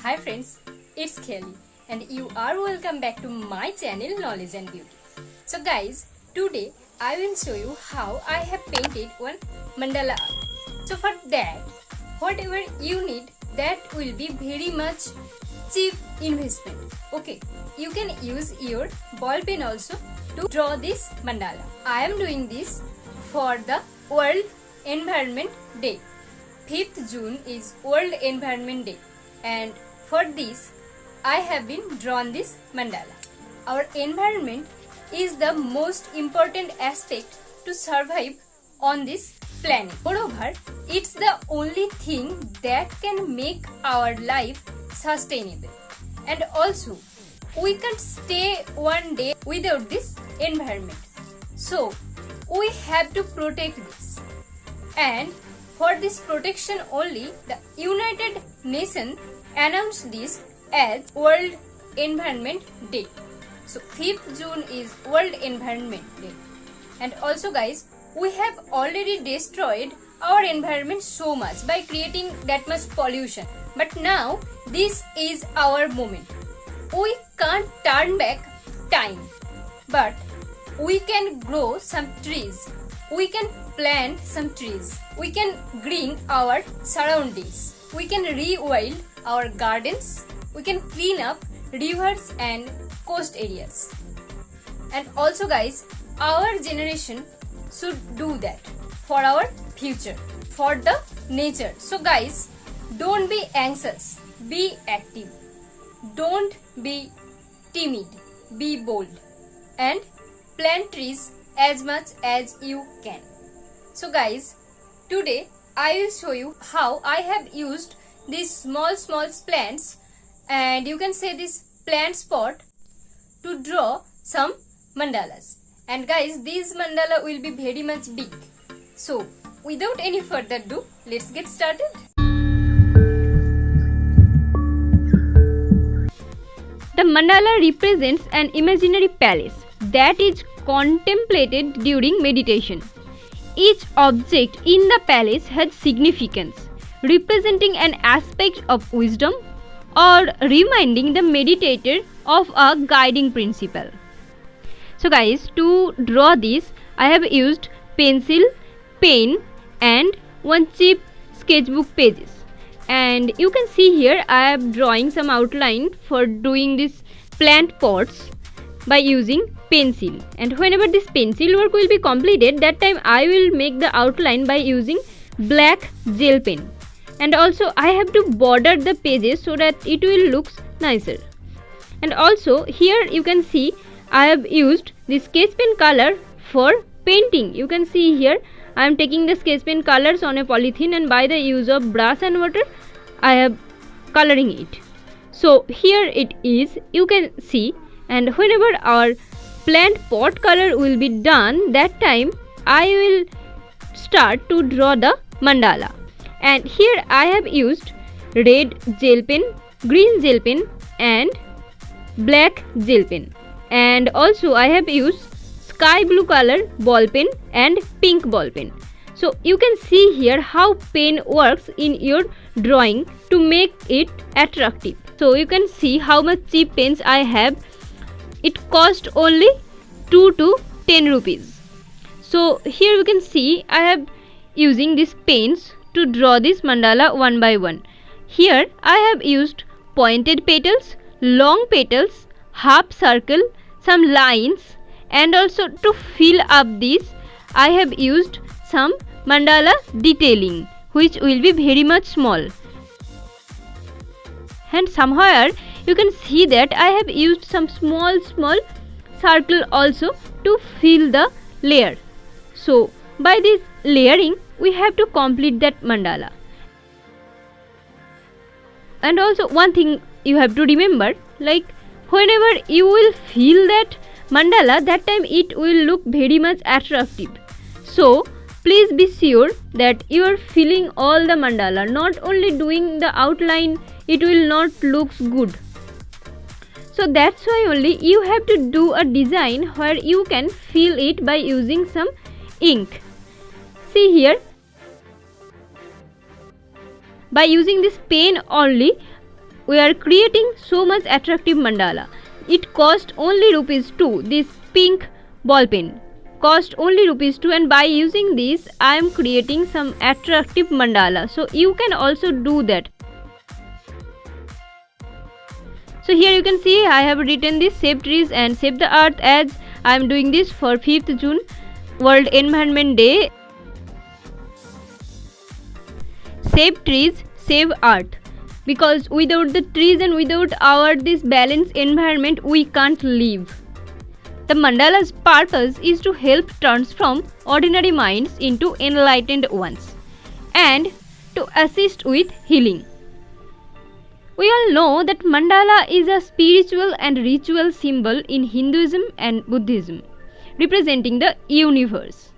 Hi friends, it's Kelly and you are welcome back to my channel Knowledge and Beauty. So guys, today I will show you how I have painted one mandala art. So for that, whatever you need, that will be very much cheap investment. Okay, you can use your ball pen also to draw this mandala. I am doing this for the World Environment Day. 5th June is World Environment Day, and for this I have been drawn this mandala. Our environment is the most important aspect to survive on this planet. Moreover, it's the only thing that can make our life sustainable. And also, we can't stay one day without this environment. So, we have to protect this. And for this protection only, the United Nations announced this as World Environment Day. So 5th June is World Environment Day. And also guys, we have already destroyed our environment so much by creating that much pollution. But now this is our moment. We can't turn back time, but we can grow some trees. We can plant some trees. We can green our surroundings. We can rewild our gardens. We can clean up rivers and coast areas. And also guys, our generation should do that for our future, for the nature. So guys, don't be anxious, be active. Don't be timid, be bold. And plant trees as much as you can. So guys, today I will show you how I have used these small plants, and you can say this plant spot, to draw some mandalas. And guys, these mandala will be very much big. So without any further ado, let's get started. The mandala represents an imaginary palace that is contemplated during meditation. Each object in the palace has significance, representing an aspect of wisdom or reminding the meditator of a guiding principle. So guys, to draw this, I have used pencil, pen and one cheap sketchbook pages. And you can see here I am drawing some outline for doing this plant pots by using pencil. And whenever this pencil work will be completed, that time I will make the outline by using black gel pen. And also I have to border the pages so that it will look nicer. And also here you can see I have used the sketch pen color for painting. You can see here I am taking the sketch pen colors on a polythene, and by the use of brush and water I am coloring it. So here it is, you can see. And whenever our plant pot color will be done, that time I will start to draw the mandala. And here I have used red gel pen, green gel pen and black gel pen. And also I have used sky blue color ball pen and pink ball pen. So you can see here how pen works in your drawing to make it attractive. So you can see how much cheap pens I have. It cost only 2 to 10 rupees. So here you can see I have using these pens to draw this mandala one by one. Here I have used pointed petals, long petals, half circle, some lines, and also to fill up this I have used some mandala detailing, which will be very much small. And somewhere you can see that I have used some small circle also to fill the layer. So by this layering we have to complete that mandala. And also one thing you have to remember, like whenever you will fill that mandala, that time it will look very much attractive. So please be sure that you are filling all the mandala, not only doing the outline, it will not look good. So that's why only you have to do a design where you can fill it by using some ink. See here, by using this pen only we are creating so much attractive mandala. It cost only ₹2. This pink ball pen cost only ₹2, and by using this I am creating some attractive mandala. So you can also do that. So here you can see I have written this: save trees and save the earth, as I am doing this for 5th June, World Environment Day. Save trees, save earth, because without the trees and without our this balanced environment we can't live. The mandala's purpose is to help transform ordinary minds into enlightened ones and to assist with healing. We all know that mandala is a spiritual and ritual symbol in Hinduism and Buddhism, representing the universe.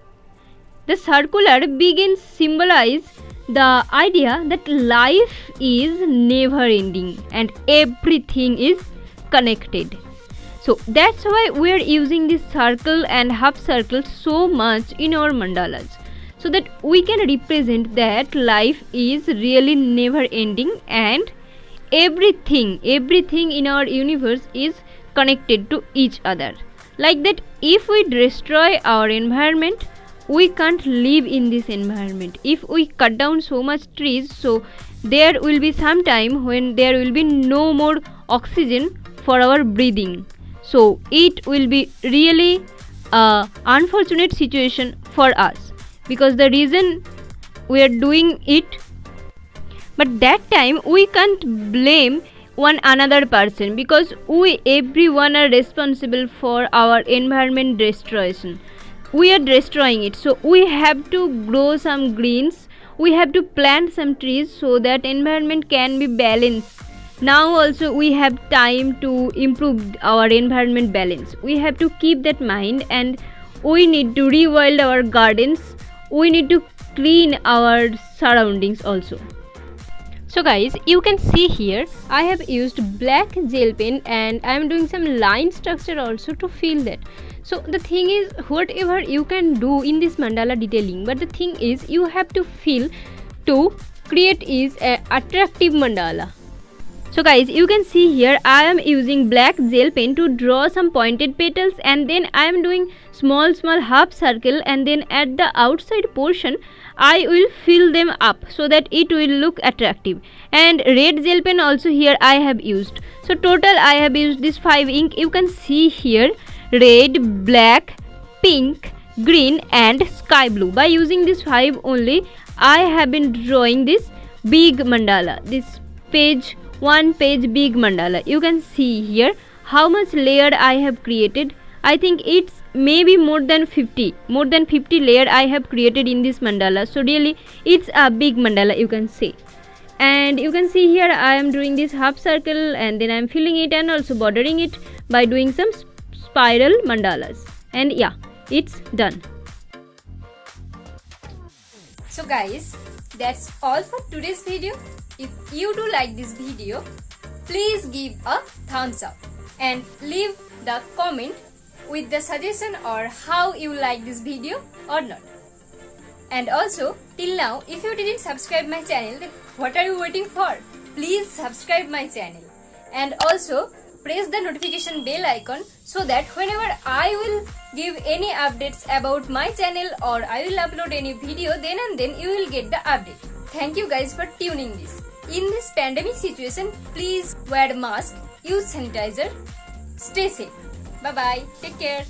The circular begins symbolize the idea that life is never ending and everything is connected. So that's why we are using this circle and half circle so much in our mandalas, so that we can represent that life is really never ending and everything in our universe is connected to each other. Like that, if we destroy our environment, we can't live in this environment. If we cut down so much trees, so there will be some time when there will be no more oxygen for our breathing. So it will be really unfortunate situation for us, because the reason we are doing it. But that time we can't blame one another person, because we everyone are responsible for our environment destruction. We are destroying it, so we have to grow some greens, we have to plant some trees so that environment can be balanced. Now also we have time to improve our environment balance. We have to keep that mind, and we need to rewild our gardens, we need to clean our surroundings also. So guys, you can see here I have used black gel pen and I am doing some line structure also to fill that. So the thing is, whatever you can do in this mandala detailing, but the thing is you have to fill to create is a attractive mandala. So guys, you can see here I am using black gel pen to draw some pointed petals, and then I am doing small half circle, and then at the outside portion I will fill them up so that it will look attractive. And red gel pen also here I have used. So total I have used this 5 ink. You can see here red, black, pink, green and sky blue. By using this 5 only, I have been drawing this big mandala, this one page big mandala. You can see here how much layer I have created. I think it's maybe more than 50 layer I have created in this mandala. So really it's a big mandala, you can say. And you can see here I am doing this half circle, and then I am filling it and also bordering it by doing some spiral mandalas. And yeah, it's done. So guys, that's all for today's video. If you do like this video, please give a thumbs up and leave the comment with the suggestion or how you like this video or not. And also, till now, if you didn't subscribe my channel, then what are you waiting for? Please subscribe my channel and also press the notification bell icon, so that whenever I will give any updates about my channel or I will upload any video, then and then you will get the update. Thank you guys for tuning this. In this pandemic situation, please wear mask, use sanitizer, stay safe. Bye bye. Take care.